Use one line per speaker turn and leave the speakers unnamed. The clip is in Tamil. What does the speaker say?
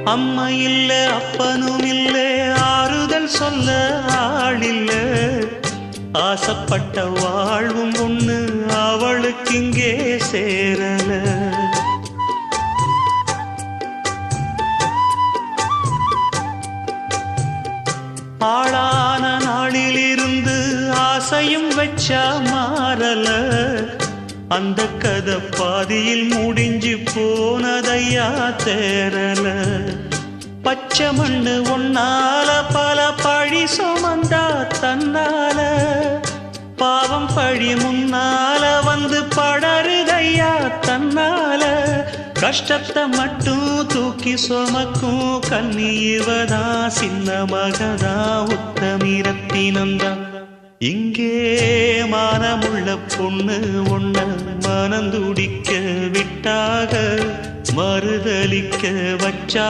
அம்மா இல்ல அப்பனும் இல்ல ஆறுதல் சொல்ல ஆளில்ல ஆசைப்பட்ட வாழ்வும் ஒண்ணு அவளுக்கு இங்கே சேரல ஆளான நாளிலிருந்து ஆசையும் வச்சா மாறல அந்த கதை பாதியில் முடிஞ்சு போனதையா தேரல பச்சை மண்ணு ஒன்னால பல பழி சுமந்தா தன்னால பாவம் பழி முன்னால வந்து படருதையா தன்னால கஷ்டத்தை மட்டும் தூக்கி சுமக்கும் கண்ணீவதா சின்ன மகதா உத்தமிரத்தினந்தா இங்கே மானமுள்ள பொண்ணு ஒண்ண மனந்துடிக்க விட்டாக மறுதலிக்க வச்சா